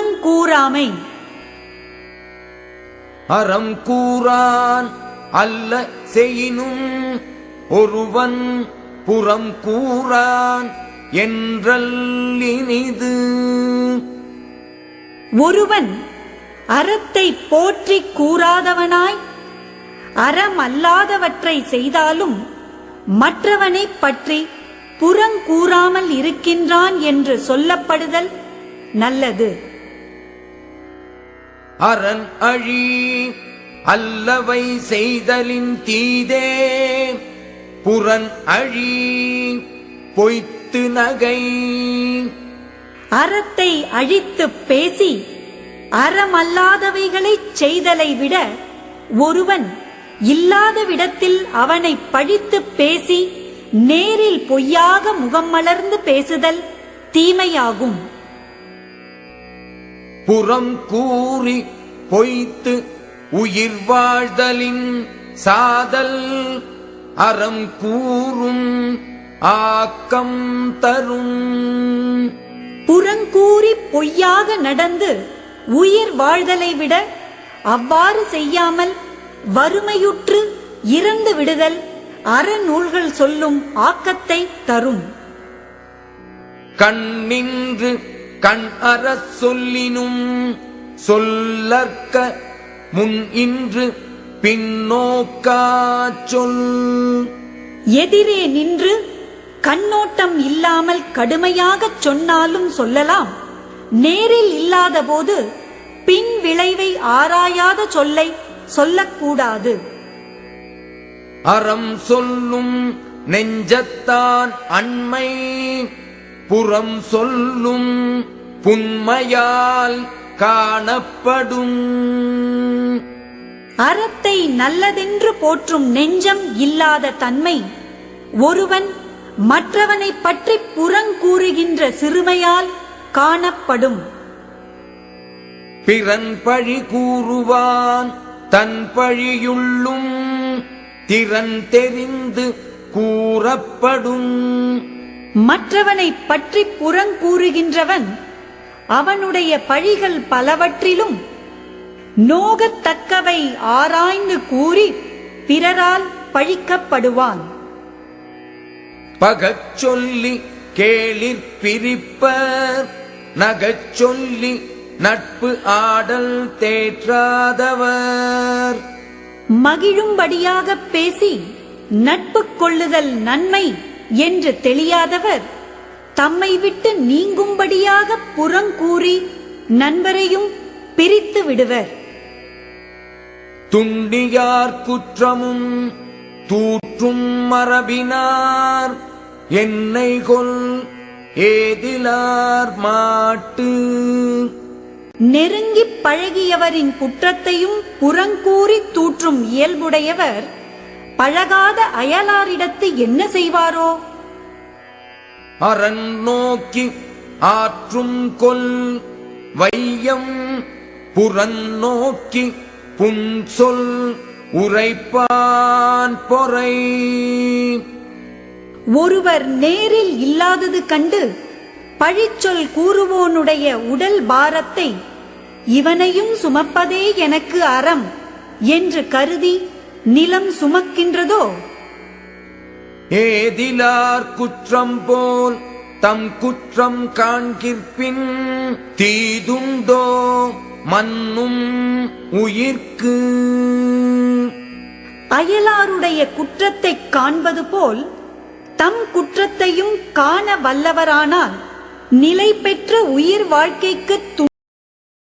புறங்கூறாமை. அறம் கூறான் அல்ல செய்யினும் ஒருவன் புறம் கூறான் என்றல்லினிது. ஒருவன் அறத்தை போற்றி கூறாதவனாய் அறமல்லாதவற்றை செய்தாலும் மற்றவனை பற்றி புறங்கூறாமல் இருக்கின்றான் என்று சொல்லப்படுதல் நல்லது. அரண் அழி அல்லவை செய்தலின் தீதே புறன் அழி பொய்த்து நகை. அறத்தை அழித்து பேசி அறமல்லாதவைகளைச் செய்தலை விட ஒருவன் இல்லாத விடத்தில் அவனை பழித்து பேசி நேரில் பொய்யாக முகம் மலர்ந்து பேசுதல் தீமையாகும். புறம் கூறி பொய்த்து உயிர் வாழ்தலின் சாதல் அறம் கூறும் ஆக்கம் தரும். புறங்கூறி பொய்யாக நடந்து உயிர் வாழ்தலை விட அவ்வாறு செய்யாமல் வறுமையுற்று இறந்து விடுதல் அறநூல்கள் சொல்லும் ஆக்கத்தை தரும். கண்ணின்று கண் அற சொல்லினும் சொல்லற்க முன் இன்று பின்னோக்கா சொல். எதிரே நின்று கண்ணோட்டம் இல்லாமல் கடுமையாகச் சொன்னாலும் சொல்லலாம். நேரில் இல்லாத போது பின் விளைவை ஆராயாத சொல்லை சொல்லக்கூடாது. அறம் சொல்லும் நெஞ்சத்தான் அண்மை புறம் சொல்லும் புன்மையால் காணப்படும். அறத்தை நல்லதென்று போற்றும் நெஞ்சம் இல்லாத தன்மை ஒருவன் மற்றவனை பற்றி புறங்கூறுகின்ற சிறுமையால் காணப்படும். பிறன் பழி கூறுவான் தன் பழியுள்ளும் திறன் தெரிந்து கூறப்படும். மற்றவனை பற்றி புறங்கூறுகின்றவன் அவனுடைய பழிகள் பலவற்றிலும் நோகத்தக்கவை ஆராய்ந்து கூறி பிறரால் பழிக்கப்படுவான். பகச் சொல்லி கேளிர் பிரிப்பர் நகச் சொல்லி நட்பு ஆடல் தேற்றாதவர். மகிழும்படியாக பேசி நட்பு கொள்ளுதல் நன்மை என்று தெளியாதவர் தம்மை விட்டு நீங்கும்படியாக புறங்கூறி நண்பரையும் பிரித்து விடுவர். துண்டியார் குற்றமும் தூற்றும் மரபினார் என்னை கொல் ஏதிலார் மாட்டு. நெருங்கிப் பழகியவரின் குற்றத்தையும் புறங்கூறி தூற்றும் இயல்புடையவர் பழகாத அயலாரிடத்து என்ன செய்வாரோ? அரண் நோக்கி ஆற்றும் கொல் வையம் புறநோக்கி புன்சொல் உரைப்பான் பொறை. ஒருவர் நேரில் இல்லாதது கண்டு பழிச்சொல் கூறுவோனுடைய உடல் பாரத்தை இவனையும் சுமப்பதே எனக்கு அறம் என்று கருதி நிலம் சுமக்கின்றதோ? ஏதிலார் குற்றம் போல் தம் குற்றம் காண்கிற்பின் தீதுண்டோ மன்னும் உயிர்க்கு. அயலாருடைய குற்றத்தை காண்பது போல் தம் குற்றத்தையும் காண வல்லவரானால் நிலை பெற்ற உயிர் வாழ்க்கைக்கு